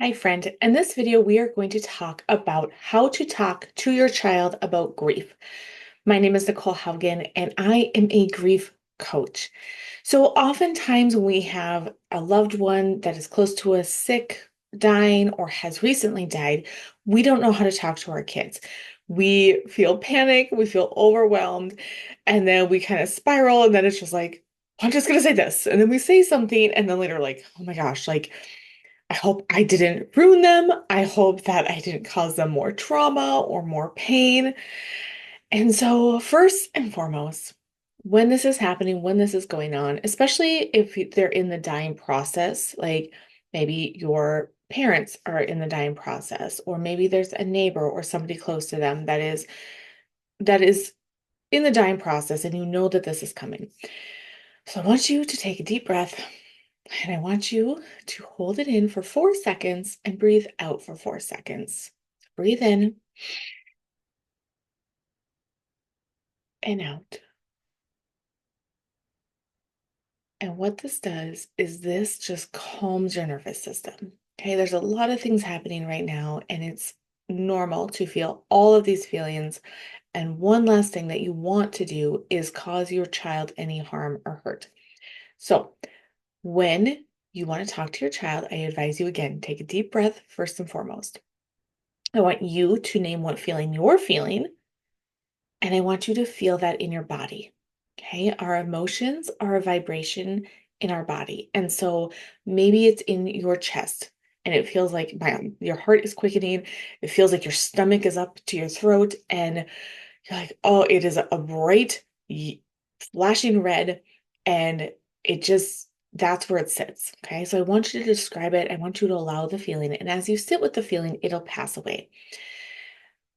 Hi, friend. In this video, we are going to talk about how to talk to your child about grief. My name is Nicole Haugen, and I am a grief coach. So, oftentimes, when we have a loved one that is close to us, sick, dying, or has recently died, we don't know how to talk to our kids. We feel panic, we feel overwhelmed, and then we kind of spiral, and then it's just like, I'm just going to say this. And then we say something, and then later, like, oh my gosh, like, I hope I didn't ruin them. I hope that I didn't cause them more trauma or more pain. And so, first and foremost, when this is happening, when this is going on, especially if they're in the dying process, like maybe your parents are in the dying process, or maybe there's a neighbor or somebody close to them that is in the dying process and you know that this is coming. So I want you to take a deep breath. And I want you to hold it in for 4 seconds and breathe out for 4 seconds. Breathe in and out. And what this does is this just calms your nervous system. Okay, there's a lot of things happening right now, and it's normal to feel all of these feelings. And one last thing that you want to do is cause your child any harm or hurt. So, when you want to talk to your child, I advise you again, take a deep breath first and foremost. I want you to name what feeling you're feeling, and I want you to feel that in your body. Okay. Our emotions are a vibration in our body. And so maybe it's in your chest and it feels like bam, your heart is quickening. It feels like your stomach is up to your throat. And you're like, oh, it is a bright, flashing red. And it just, that's where it sits. Okay. So I want you to describe it. I want you to allow the feeling. And as you sit with the feeling, it'll pass away.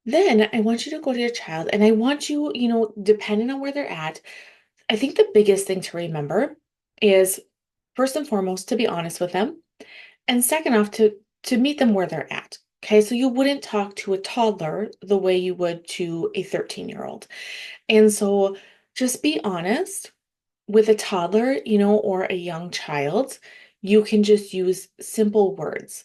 Then I want you to go to your child and I want you, depending on where they're at, I think the biggest thing to remember is first and foremost to be honest with them, and second off to meet them where they're at. Okay, so you wouldn't talk to a toddler the way you would to a 13-year-old. And so just be honest with a toddler, or a young child. You can just use simple words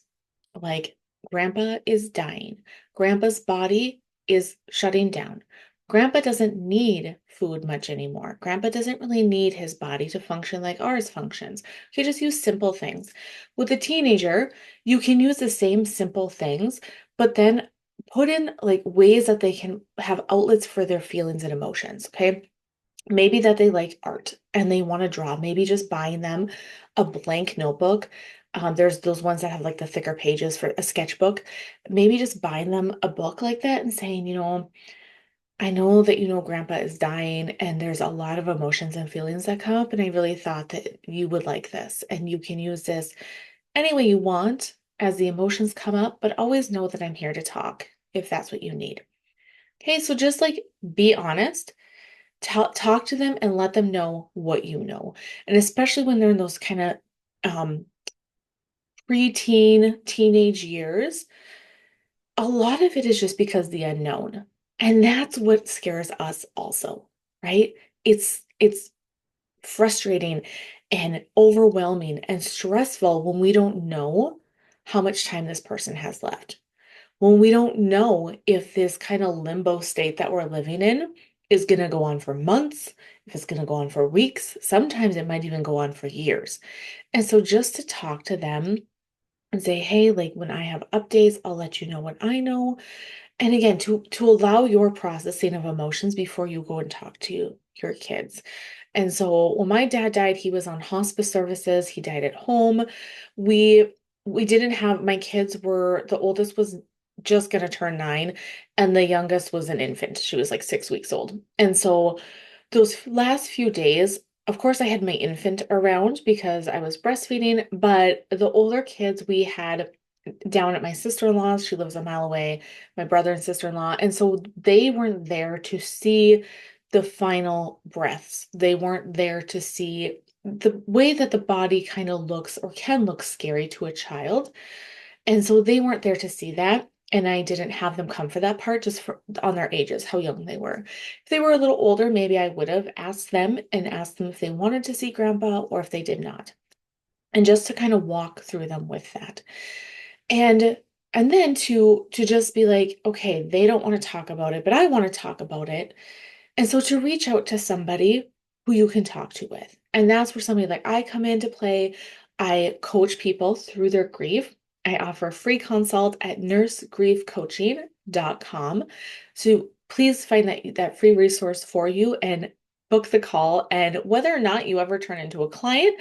like grandpa is dying. Grandpa's body is shutting down. Grandpa doesn't need food much anymore. Grandpa doesn't really need his body to function like ours functions. You just use simple things. With a teenager, you can use the same simple things, but then put in like ways that they can have outlets for their feelings and emotions. Okay. Maybe that they like art and they want to draw. Maybe just buying them a blank notebook. There's those ones that have like the thicker pages for a sketchbook. Maybe just buying them a book like that and saying, I know that grandpa is dying and there's a lot of emotions and feelings that come up, and I really thought that you would like this. And you can use this any way you want as the emotions come up, but always know that I'm here to talk if that's what you need. Okay, so just like be honest. Talk to them and let them know what you know. And especially when they're in those kind of um, preteen, teenage years, a lot of it is just because the unknown. And that's what scares us also, right? It's frustrating and overwhelming and stressful when we don't know how much time this person has left. When we don't know if this kind of limbo state that we're living in is going to go on for months, if it's going to go on for weeks, sometimes it might even go on for years. And so just to talk to them and say, hey, like when I have updates, I'll let you know what I know. And again, to allow your processing of emotions before you go and talk to your kids. And so when my dad died, he was on hospice services. He died at home. We didn't have my kids were the oldest was just gonna turn 9, and the youngest was an infant. She was like 6 weeks old. And so those last few days, of course, I had my infant around because I was breastfeeding, but the older kids we had down at my sister-in-law's. She lives a mile away, my brother and sister-in-law. And so they weren't there to see the final breaths. They weren't there to see the way that the body kind of looks or can look scary to a child. And so they weren't there to see that. And I didn't have them come for that part just on their ages, how young they were. If they were a little older, maybe I would have asked them and asked them if they wanted to see grandpa or if they did not. And just to kind of walk through them with that. And and then to just be like, okay, they don't want to talk about it, but I want to talk about it. And so to reach out to somebody who you can talk to with. And that's where somebody like I come into play. I coach people through their grief. I offer a free consult at nursegriefcoaching.com. So please find that free resource for you and book the call. And whether or not you ever turn into a client,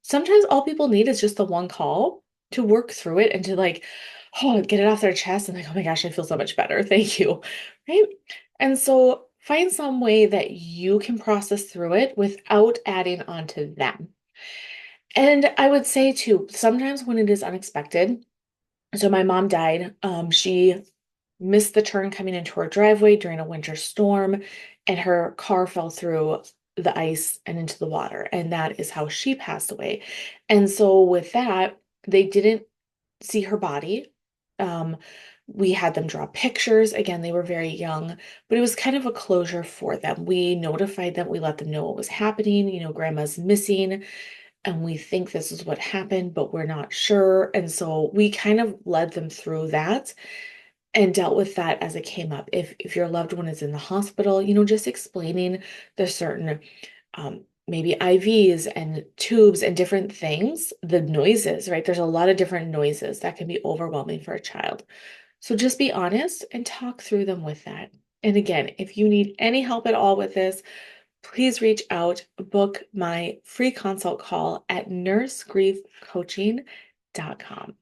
sometimes all people need is just the one call to work through it and to like, oh, get it off their chest and like, oh my gosh, I feel so much better. Thank you. Right. And so find some way that you can process through it without adding on to them. And I would say too, sometimes when it is unexpected, so my mom died. She missed the turn coming into her driveway during a winter storm, and her car fell through the ice and into the water. And that is how she passed away. And so, with that, they didn't see her body. Um, we had them draw pictures. Again, they were very young, but it was kind of a closure for them. We notified them, we let them know what was happening. Grandma's missing, and we think this is what happened, but we're not sure. And so we kind of led them through that and dealt with that as it came up. If your loved one is in the hospital, just explaining the certain maybe IVs and tubes and different things, the noises, right? There's a lot of different noises that can be overwhelming for a child. So just be honest and talk through them with that. And again, if you need any help at all with this, please reach out, book my free consult call at nursegriefcoaching.com.